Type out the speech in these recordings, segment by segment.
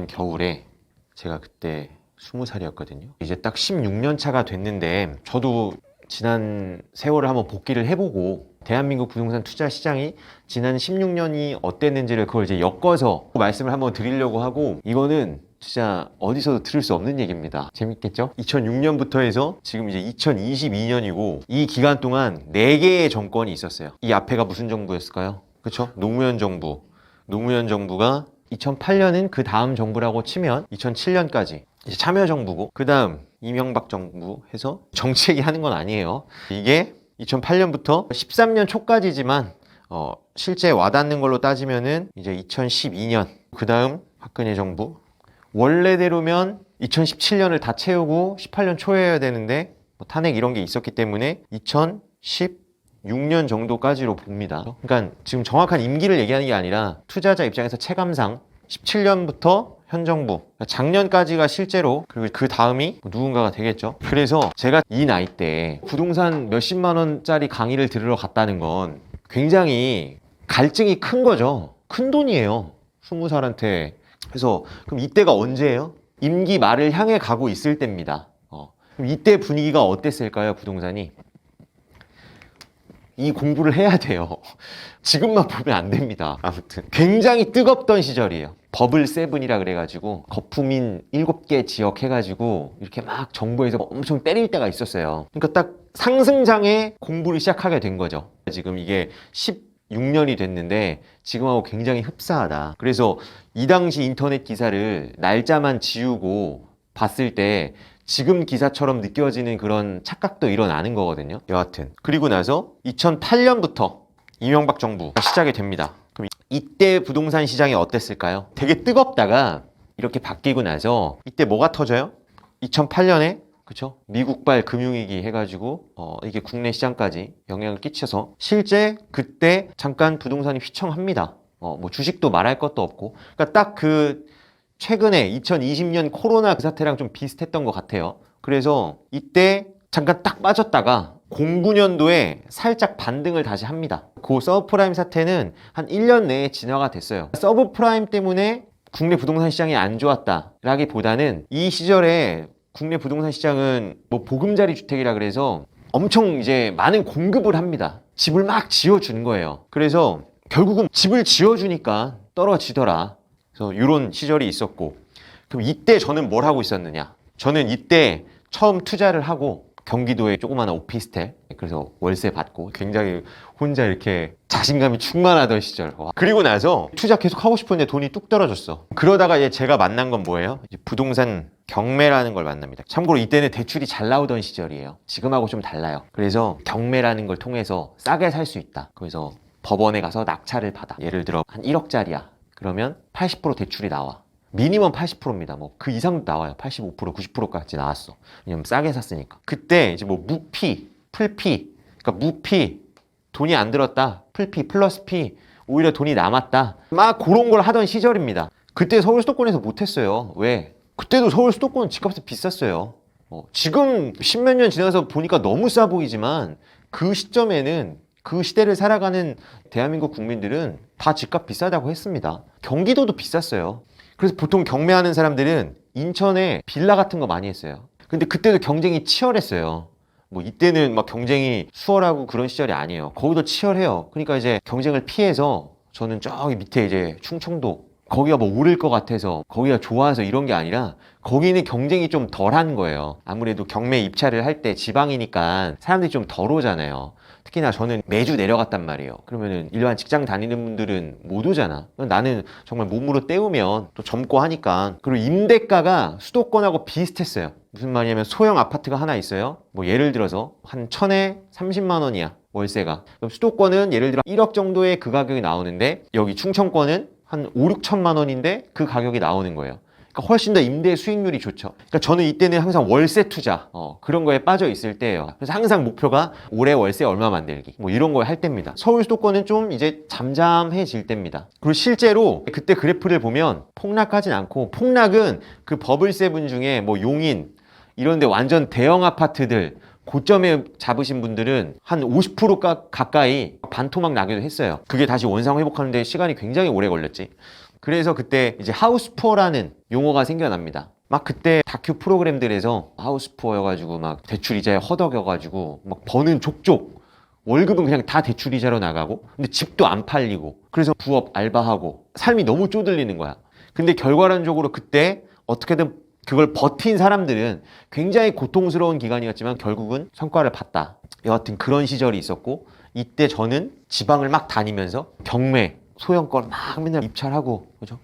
겨울에 제가 그때 20살이었거든요. 이제 딱 16년 차가 됐는데 저도 지난 세월을 한번 복기를 해보고 대한민국 부동산 투자 시장이 지난 16년이 어땠는지를 그걸 이제 엮어서 말씀을 한번 드리려고 하고, 이거는 진짜 어디서도 들을 수 없는 얘기입니다. 재밌겠죠? 2006년부터 해서 지금 이제 2022년이고 이 기간 동안 4개의 정권이 있었어요. 이 앞에가 무슨 정부였을까요? 그쵸? 노무현 정부. 노무현 정부가 2008년은 그 다음 정부라고 치면 2007년까지 이제 참여정부고, 그 다음 이명박 정부 해서 정치 얘기하는 건 아니에요. 이게 2008년부터 13년 초까지지만 실제 와닿는 걸로 따지면은 이제 2012년, 그 다음 박근혜 정부. 원래대로면 2017년을 다 채우고 18년 초여야 되는데 탄핵 이런 게 있었기 때문에 2016년 정도까지로 봅니다. 그러니까 지금 정확한 임기를 얘기하는 게 아니라 투자자 입장에서 체감상 17년부터 현 정부, 작년까지가 실제로, 그리고 그 다음이 누군가가 되겠죠. 그래서 제가 이 나이 때 부동산 몇십만 원짜리 강의를 들으러 갔다는 건 굉장히 갈증이 큰 거죠. 큰 돈이에요, 20살한테. 그래서 그럼 이때가 언제예요? 임기 말을 향해 가고 있을 때입니다. 그럼 이때 분위기가 어땠을까요, 부동산이? 이 공부를 해야 돼요. 지금만 보면 안 됩니다. 아무튼 굉장히 뜨겁던 시절이에요. 버블 세븐이라 그래가지고 거품인 7개 지역 해가지고 이렇게 막 정부에서 엄청 때릴 때가 있었어요. 그러니까 딱 상승장에 공부를 시작하게 된 거죠. 지금 이게 16년이 됐는데 지금하고 굉장히 흡사하다. 그래서 이 당시 인터넷 기사를 날짜만 지우고 봤을 때 지금 기사처럼 느껴지는 그런 착각도 일어나는 거거든요. 여하튼 그리고 나서 2008년부터 이명박 정부가 시작이 됩니다. 그럼 이때 부동산 시장이 어땠을까요? 되게 뜨겁다가 이렇게 바뀌고 나서 이때 뭐가 터져요? 2008년에 그쵸? 미국발 금융위기 해가지고 이게 국내 시장까지 영향을 끼쳐서 실제 그때 잠깐 부동산이 휘청합니다. 뭐 주식도 말할 것도 없고. 그러니까 딱 그 최근에 2020년 코로나 그 사태랑 좀 비슷했던 것 같아요. 그래서 이때 잠깐 딱 빠졌다가 09년도에 살짝 반등을 다시 합니다. 그 서브프라임 사태는 한 1년 내에 진화가 됐어요. 서브프라임 때문에 국내 부동산 시장이 안 좋았다라기보다는 이 시절에 국내 부동산 시장은 뭐 보금자리 주택이라 그래서 엄청 이제 많은 공급을 합니다. 집을 막 지어주는 거예요. 그래서 결국은 집을 지어주니까 떨어지더라. 그래서 이런 시절이 있었고, 그럼 이때 저는 뭘 하고 있었느냐? 저는 이때 처음 투자를 하고 경기도에 조그마한 오피스텔, 그래서 월세 받고 굉장히 혼자 이렇게 자신감이 충만하던 시절. 그리고 나서 투자 계속 하고 싶었는데 돈이 뚝 떨어졌어. 그러다가 이제 제가 만난 건 뭐예요? 이제 부동산 경매라는 걸 만납니다. 참고로 이때는 대출이 잘 나오던 시절이에요. 지금하고 좀 달라요. 그래서 경매라는 걸 통해서 싸게 살 수 있다. 그래서 법원에 가서 낙찰을 받아. 예를 들어 한 1억짜리야. 그러면 80% 대출이 나와. 미니멈 80%입니다. 뭐 그 이상도 나와요. 85%, 90%까지 나왔어. 왜냐면 싸게 샀으니까. 그때 이제 뭐 무피, 풀피, 그러니까 무피 돈이 안 들었다. 풀피 플러스 피 오히려 돈이 남았다. 막 그런 걸 하던 시절입니다. 그때 서울 수도권에서 못했어요. 왜? 그때도 서울 수도권은 집값이 비쌌어요. 지금 십몇 년 지나서 보니까 너무 싸 보이지만 그 시점에는 그 시대를 살아가는 대한민국 국민들은 다 집값 비싸다고 했습니다. 경기도도 비쌌어요. 그래서 보통 경매하는 사람들은 인천에 빌라 같은 거 많이 했어요. 근데 그때도 경쟁이 치열했어요. 뭐 이때는 막 경쟁이 수월하고 그런 시절이 아니에요. 거기도 치열해요. 그러니까 이제 경쟁을 피해서 저는 저기 밑에 이제 충청도, 거기가 뭐 오를 것 같아서 거기가 좋아서 이런 게 아니라 거기는 경쟁이 좀 덜한 거예요. 아무래도 경매 입찰을 할 때 지방이니까 사람들이 좀 덜 오잖아요. 특히나 저는 매주 내려갔단 말이에요. 그러면은 일반 직장 다니는 분들은 못 오잖아. 나는 정말 몸으로 때우면 또 젊고 하니까. 그리고 임대가가 수도권하고 비슷했어요. 무슨 말이냐면 소형 아파트가 하나 있어요. 뭐 예를 들어서 한 1000에 30만 원이야, 월세가. 그럼 수도권은 예를 들어 1억 정도의 그 가격이 나오는데 여기 충청권은 한 5, 6천만 원인데 그 가격이 나오는 거예요. 그러니까 훨씬 더 임대 수익률이 좋죠. 그러니까 저는 이때는 항상 월세 투자 그런 거에 빠져 있을 때예요. 그래서 항상 목표가 올해 월세 얼마 만들기 뭐 이런 거 할 때입니다. 서울 수도권은 좀 이제 잠잠해질 때입니다. 그리고 실제로 그때 그래프를 보면 폭락하진 않고, 폭락은 그 버블 세븐 중에 뭐 용인 이런 데 완전 대형 아파트들 고점에 잡으신 분들은 한 50% 가까이 반토막 나기도 했어요. 그게 다시 원상 회복하는데 시간이 굉장히 오래 걸렸지. 그래서 그때 이제 하우스푸어라는 용어가 생겨납니다. 막 그때 다큐 프로그램들에서 하우스푸어여가지고 막 대출이자에 허덕여가지고 막 버는 족족, 월급은 그냥 다 대출이자로 나가고, 근데 집도 안 팔리고, 그래서 부업 알바하고 삶이 너무 쪼들리는 거야. 근데 결과론적으로 그때 어떻게든 그걸 버틴 사람들은 굉장히 고통스러운 기간이었지만 결국은 성과를 봤다. 여하튼 그런 시절이 있었고, 이때 저는 지방을 막 다니면서 경매, 소형권 막 맨날 입찰하고, 그죠?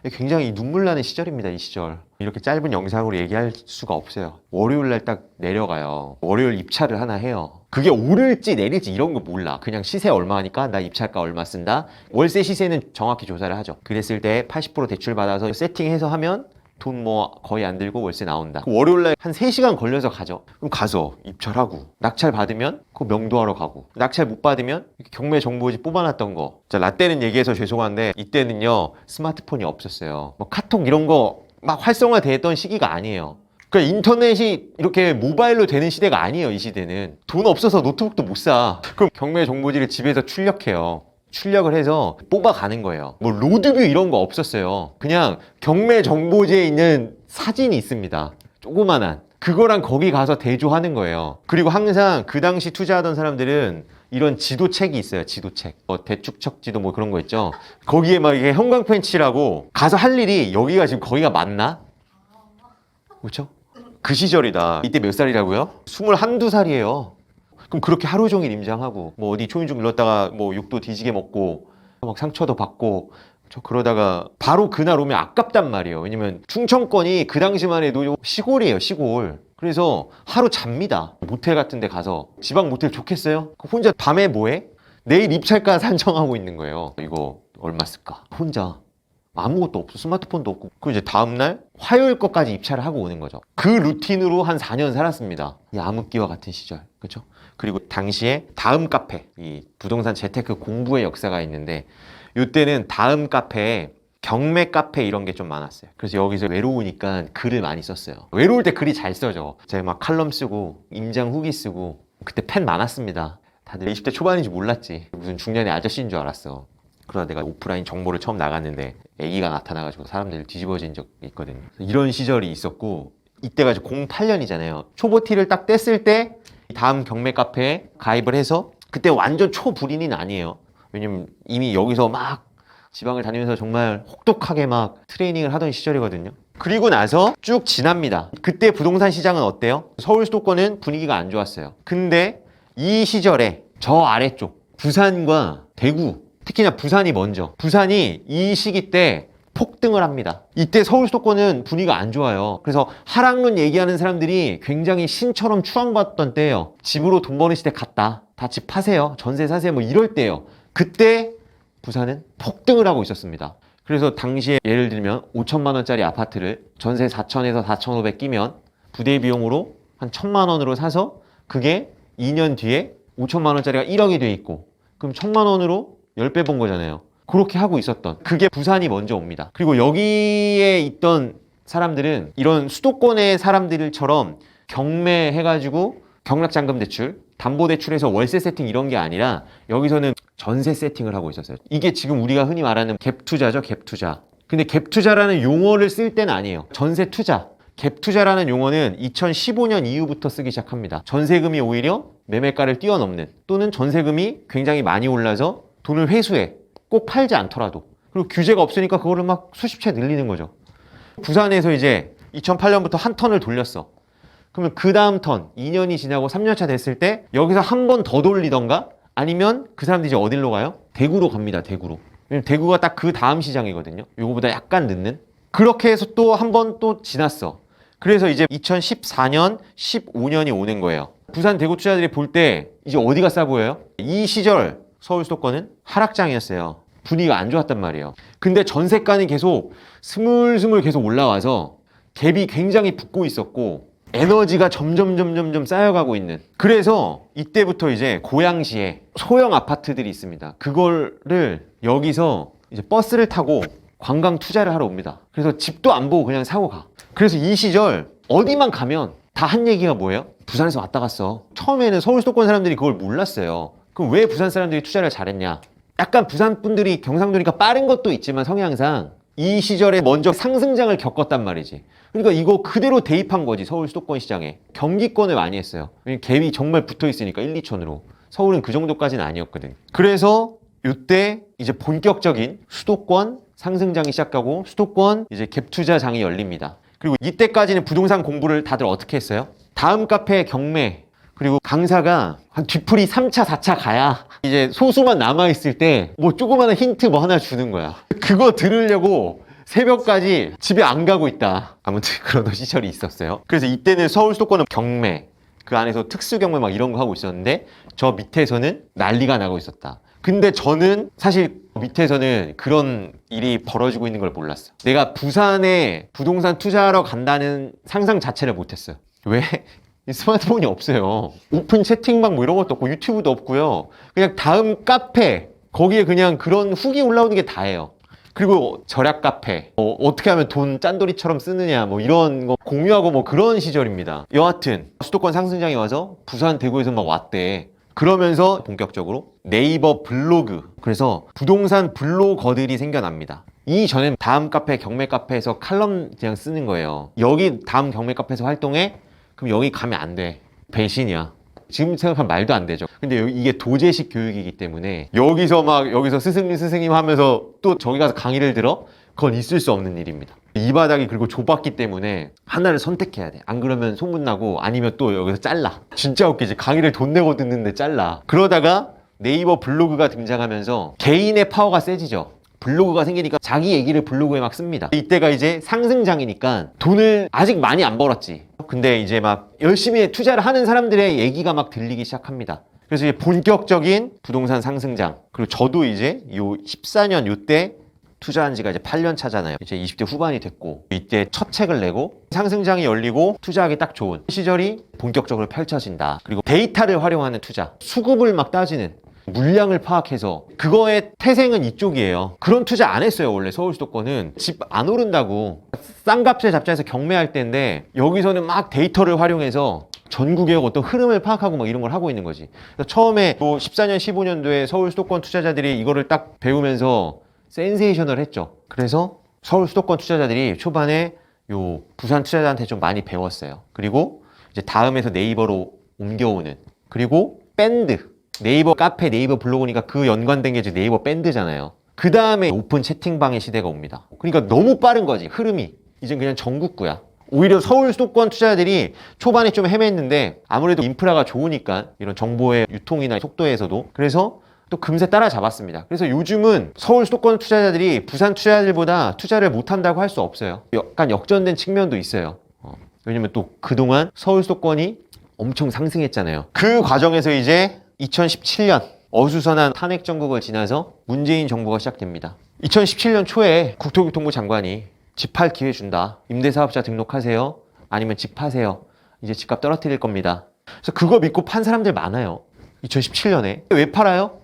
굉장히 눈물 나는 시절입니다, 이 시절. 이렇게 짧은 영상으로 얘기할 수가 없어요. 월요일 날 딱 내려가요. 월요일 입찰을 하나 해요. 그게 오를지 내릴지 이런 거 몰라. 그냥 시세 얼마 하니까 나 입찰가 얼마 쓴다. 월세 시세는 정확히 조사를 하죠. 그랬을 때 80% 대출 받아서 세팅해서 하면 돈 뭐 거의 안 들고 월세 나온다. 월요일날 한 3시간 걸려서 가죠. 그럼 가서 입찰하고, 낙찰 받으면 그거 명도하러 가고, 낙찰 못 받으면 경매 정보지 뽑아놨던 거. 자, 라떼는 얘기해서 죄송한데 이때는요 스마트폰이 없었어요. 뭐 카톡 이런 거 막 활성화됐던 시기가 아니에요. 그러니까 인터넷이 이렇게 모바일로 되는 시대가 아니에요. 이 시대는 돈 없어서 노트북도 못 사. 그럼 경매 정보지를 집에서 출력해요. 출력을 해서 뽑아가는 거예요. 뭐 로드뷰 이런 거 없었어요. 그냥 경매 정보지에 있는 사진이 있습니다. 조그만한. 그거랑 거기 가서 대조하는 거예요. 그리고 항상 그 당시 투자하던 사람들은 이런 지도책이 있어요. 지도책. 대축척 지도 뭐 그런 거 있죠. 거기에 막 이게 형광펜 칠하고 가서 할 일이 여기가 지금 거기가 맞나? 그렇죠? 그 시절이다. 이때 몇 살이라고요? 21~22살이에요. 그럼 그렇게 하루 종일 임장하고 뭐 어디 초인종 눌렀다가 뭐 욕도 뒤지게 먹고 막 상처도 받고 그러다가 바로 그날 오면 아깝단 말이에요. 왜냐면 충청권이 그 당시만 해도 시골이에요, 시골. 그래서 하루 잡니다. 모텔 같은 데 가서. 지방 모텔 좋겠어요? 혼자 밤에 뭐해? 내일 입찰가 산정하고 있는 거예요. 이거 얼마 쓸까? 혼자. 아무것도 없어. 스마트폰도 없고. 그리고 이제 다음날 화요일 것까지 입찰을 하고 오는 거죠. 그 루틴으로 한 4년 살았습니다. 이 암흑기와 같은 시절. 그렇죠? 그리고 당시에 다음 카페, 이 부동산 재테크 공부의 역사가 있는데 이때는 다음 카페에 경매 카페 이런 게 좀 많았어요. 그래서 여기서 외로우니까 글을 많이 썼어요. 외로울 때 글이 잘 써져. 제가 막 칼럼 쓰고 임장 후기 쓰고 그때 팬 많았습니다. 다들 20대 초반인지 몰랐지. 무슨 중년의 아저씨인 줄 알았어. 그러다 내가 오프라인 정보를 처음 나갔는데 애기가 나타나가지고 사람들이 뒤집어진 적이 있거든요. 이런 시절이 있었고 이때가 이제 08년이잖아요. 초보티를 딱 뗐을 때 다음 경매 카페에 가입을 해서 그때 완전 초불인은 아니에요. 왜냐면 이미 여기서 막 지방을 다니면서 정말 혹독하게 막 트레이닝을 하던 시절이거든요. 그리고 나서 쭉 지납니다. 그때 부동산 시장은 어때요? 서울 수도권은 분위기가 안 좋았어요. 근데 이 시절에 저 아래쪽 부산과 대구, 특히나 부산이 먼저, 부산이 이 시기 때 폭등을 합니다. 이때 서울 수도권은 분위기가 안 좋아요. 그래서 하락론 얘기하는 사람들이 굉장히 신처럼 추앙받던 때예요. 집으로 돈 버는 시대 갔다. 다 집 파세요. 전세 사세요. 뭐 이럴 때예요. 그때 부산은 폭등을 하고 있었습니다. 그래서 당시에 예를 들면 5천만 원짜리 아파트를 전세 4천에서 4,500 끼면 부대 비용으로 한 1,000만 원으로 사서 그게 2년 뒤에 5천만 원짜리가 1억이 돼 있고 그럼 1,000만 원으로 10배 번 거잖아요. 그렇게 하고 있었던 그게 부산이 먼저 옵니다. 그리고 여기에 있던 사람들은 이런 수도권의 사람들처럼 경매해가지고 경락잔금 대출, 담보대출에서 월세 세팅 이런 게 아니라 여기서는 전세 세팅을 하고 있었어요. 이게 지금 우리가 흔히 말하는 갭투자죠, 갭투자. 근데 갭투자라는 용어를 쓸 때는 아니에요. 전세 투자. 갭투자라는 용어는 2015년 이후부터 쓰기 시작합니다. 전세금이 오히려 매매가를 뛰어넘는 또는 전세금이 굉장히 많이 올라서 돈을 회수해. 꼭 팔지 않더라도. 그리고 규제가 없으니까 그거를 막 수십 채 늘리는 거죠. 부산에서 이제 2008년부터 한 턴을 돌렸어. 그러면 그 다음 턴 2년이 지나고 3년차 됐을 때 여기서 한 번 더 돌리던가 아니면 그 사람들이 이제 어디로 가요? 대구로 갑니다. 대구로. 왜냐면 대구가 딱 그 다음 시장이거든요. 요거보다 약간 늦는. 그렇게 해서 또 한 번 또 지났어. 그래서 이제 2014년, 15년이 오는 거예요. 부산 대구 투자들이 볼 때 이제 어디가 싸 보여요? 이 시절 서울 수도권은 하락장이었어요. 분위기가 안 좋았단 말이에요. 근데 전세가는 계속 스물스물 계속 올라와서 갭이 굉장히 붙고 있었고 에너지가 점점 쌓여가고 있는. 그래서 이때부터 이제 고양시에 소형 아파트들이 있습니다. 그거를 여기서 이제 버스를 타고 관광 투자를 하러 옵니다. 그래서 집도 안 보고 그냥 사고 가. 그래서 이 시절 어디만 가면 다 한 얘기가 뭐예요? 부산에서 왔다 갔어. 처음에는 서울 수도권 사람들이 그걸 몰랐어요. 그럼 왜 부산 사람들이 투자를 잘했냐? 약간 부산 분들이 경상도니까 빠른 것도 있지만 성향상 이 시절에 먼저 상승장을 겪었단 말이지. 그러니까 이거 그대로 대입한 거지. 서울 수도권 시장에. 경기권을 많이 했어요. 갭이 정말 붙어 있으니까 1, 2천으로. 서울은 그 정도까지는 아니었거든. 그래서 이때 이제 본격적인 수도권 상승장이 시작하고 수도권 이제 갭 투자장이 열립니다. 그리고 이때까지는 부동산 공부를 다들 어떻게 했어요? 다음 카페 경매 그리고 강사가 한 뒤풀이 3차, 4차 가야 이제 소수만 남아있을 때 뭐 조그마한 힌트 뭐 하나 주는 거야. 그거 들으려고 새벽까지 집에 안 가고 있다. 아무튼 그런 시절이 있었어요. 그래서 이때는 서울 수도권은 경매, 그 안에서 특수 경매 막 이런 거 하고 있었는데 저 밑에서는 난리가 나고 있었다. 근데 저는 사실 밑에서는 그런 일이 벌어지고 있는 걸 몰랐어. 내가 부산에 부동산 투자하러 간다는 상상 자체를 못했어요. 왜? 스마트폰이 없어요. 오픈 채팅방 뭐 이런 것도 없고 유튜브도 없고요. 그냥 다음 카페 거기에 그냥 그런 후기 올라오는 게 다예요. 그리고 절약 카페 어떻게 하면 돈 짠돌이처럼 쓰느냐 뭐 이런 거 공유하고 뭐 그런 시절입니다. 여하튼 수도권 상승장이 와서 부산 대구에서 막 왔대. 그러면서 본격적으로 네이버 블로그, 그래서 부동산 블로거들이 생겨납니다. 이전엔 다음 카페 경매 카페에서 칼럼 그냥 쓰는 거예요. 여기 다음 경매 카페에서 활동해? 그럼 여기 가면 안 돼. 배신이야. 지금 생각하면 말도 안 되죠. 근데 이게 도제식 교육이기 때문에 여기서 스승님 하면서 또 저기 가서 강의를 들어? 그건 있을 수 없는 일입니다. 이 바닥이 그리고 좁았기 때문에 하나를 선택해야 돼. 안 그러면 소문나고 아니면 또 여기서 잘라. 진짜 웃기지. 강의를 돈 내고 듣는데 잘라. 그러다가 네이버 블로그가 등장하면서 개인의 파워가 세지죠. 블로그가 생기니까 자기 얘기를 블로그에 막 씁니다. 이때가 이제 상승장이니까 돈을 아직 많이 안 벌었지. 근데 이제 막 열심히 투자를 하는 사람들의 얘기가 막 들리기 시작합니다. 그래서 이제 본격적인 부동산 상승장. 그리고 저도 이제 요 14년 요때 투자한 지가 이제 8년 차잖아요. 이제 20대 후반이 됐고 이때 첫 책을 내고 상승장이 열리고 투자하기 딱 좋은 시절이 본격적으로 펼쳐진다. 그리고 데이터를 활용하는 투자, 수급을 막 따지는, 물량을 파악해서 그거의 태생은 이쪽이에요. 그런 투자 안 했어요. 원래 서울 수도권은 집 안 오른다고 싼 값에 잡자 해서 경매할 때인데 여기서는 막 데이터를 활용해서 전국의 어떤 흐름을 파악하고 막 이런 걸 하고 있는 거지. 그래서 처음에 뭐 14년 15년도에 서울 수도권 투자자들이 이거를 딱 배우면서 센세이션을 했죠. 그래서 서울 수도권 투자자들이 초반에 요 부산 투자자한테 좀 많이 배웠어요. 그리고 이제 다음에서 네이버로 옮겨오는, 그리고 밴드, 네이버 카페, 네이버 블로그니까 그 연관된 게 이제 네이버 밴드잖아요. 그 다음에 오픈 채팅방의 시대가 옵니다. 그러니까 너무 빠른 거지, 흐름이. 이젠 그냥 전국구야. 오히려 서울 수도권 투자자들이 초반에 좀 헤맸는데 아무래도 인프라가 좋으니까 이런 정보의 유통이나 속도에서도, 그래서 또 금세 따라잡았습니다. 그래서 요즘은 서울 수도권 투자자들이 부산 투자자들보다 투자를 못한다고 할 수 없어요. 약간 역전된 측면도 있어요. 왜냐면 또 그동안 서울 수도권이 엄청 상승했잖아요. 그 과정에서 이제 2017년 어수선한 탄핵 정국을 지나서 문재인 정부가 시작됩니다. 2017년 초에 국토교통부 장관이 집 팔 기회 준다. 임대사업자 등록하세요. 아니면 집 파세요. 이제 집값 떨어뜨릴 겁니다. 그래서 그거 믿고 판 사람들 많아요. 2017년에. 왜 팔아요?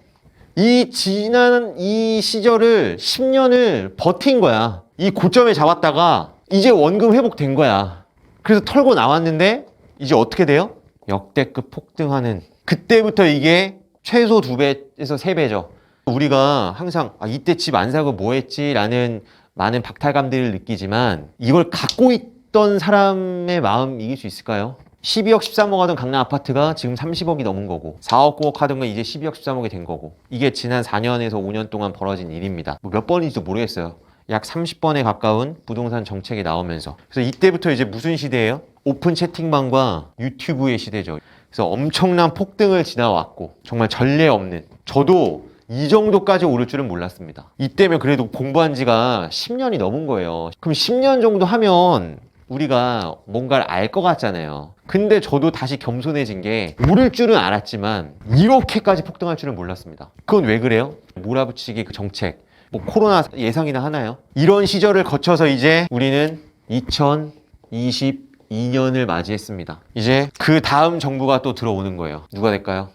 지난 이 시절을 10년을 버틴 거야. 이 고점에 잡았다가 이제 원금 회복된 거야. 그래서 털고 나왔는데 이제 어떻게 돼요? 역대급 폭등하는, 그때부터 이게 최소 2배에서 3배죠. 우리가 항상 이때 집 안 사고 뭐 했지 라는 많은 박탈감들을 느끼지만 이걸 갖고 있던 사람의 마음 이길 수 있을까요? 12억 13억 하던 강남 아파트가 지금 30억이 넘은 거고 4억 9억 하던 건 이제 12억 13억이 된 거고, 이게 지난 4년에서 5년 동안 벌어진 일입니다. 뭐 몇 번인지도 모르겠어요. 약 30번에 가까운 부동산 정책이 나오면서. 그래서 이때부터 이제 무슨 시대예요? 오픈 채팅방과 유튜브의 시대죠. 그래서 엄청난 폭등을 지나왔고 정말 전례 없는, 저도 이 정도까지 오를 줄은 몰랐습니다. 이때면 그래도 공부한 지가 10년이 넘은 거예요. 그럼 10년 정도 하면 우리가 뭔가를 알 것 같잖아요. 근데 저도 다시 겸손해진 게, 오를 줄은 알았지만 이렇게까지 폭등할 줄은 몰랐습니다. 그건 왜 그래요? 몰아붙이기 그 정책, 뭐 코로나 예상이나 하나요? 이런 시절을 거쳐서 이제 우리는 2022년을 맞이했습니다. 이제 그 다음 정부가 또 들어오는 거예요. 누가 될까요?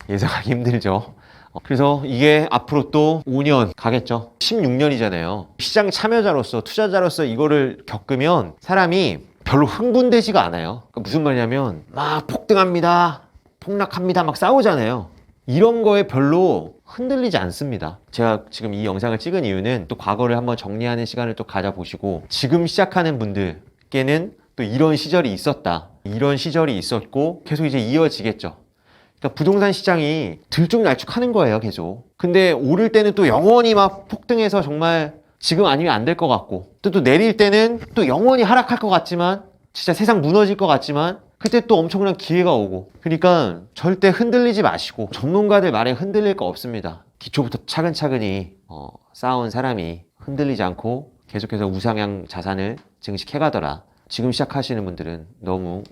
예상하기 힘들죠. 그래서 이게 앞으로 또 5년 가겠죠. 16년이잖아요. 시장 참여자로서, 투자자로서 이거를 겪으면 사람이 별로 흥분되지가 않아요. 그러니까 무슨 말이냐면 막 폭등합니다, 폭락합니다, 막 싸우잖아요. 이런 거에 별로 흔들리지 않습니다. 제가 지금 이 영상을 찍은 이유는 또 과거를 한번 정리하는 시간을 또 가져보시고 지금 시작하는 분들께는 또 이런 시절이 있었다. 이런 시절이 있었고 계속 이제 이어지겠죠. 그러니까 부동산 시장이 들쭉날쭉하는 거예요, 계속. 근데 오를 때는 또 영원히 막 폭등해서 정말 지금 아니면 안 될 것 같고 또 내릴 때는 또 영원히 하락할 것 같지만 진짜 세상 무너질 것 같지만 그때 또 엄청난 기회가 오고 그러니까 절대 흔들리지 마시고 전문가들 말에 흔들릴 거 없습니다. 기초부터 차근차근히 쌓아온 사람이 흔들리지 않고 계속해서 우상향 자산을 증식해 가더라. 지금 시작하시는 분들은 너무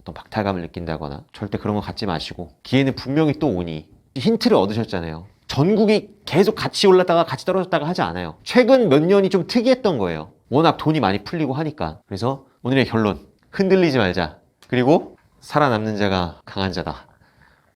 어떤 박탈감을 느낀다거나 절대 그런 거 갖지 마시고 기회는 분명히 또 오니 힌트를 얻으셨잖아요. 전국이 계속 같이 올랐다가 같이 떨어졌다가 하지 않아요. 최근 몇 년이 좀 특이했던 거예요. 워낙 돈이 많이 풀리고 하니까. 그래서 오늘의 결론, 흔들리지 말자. 그리고 살아남는 자가 강한 자다.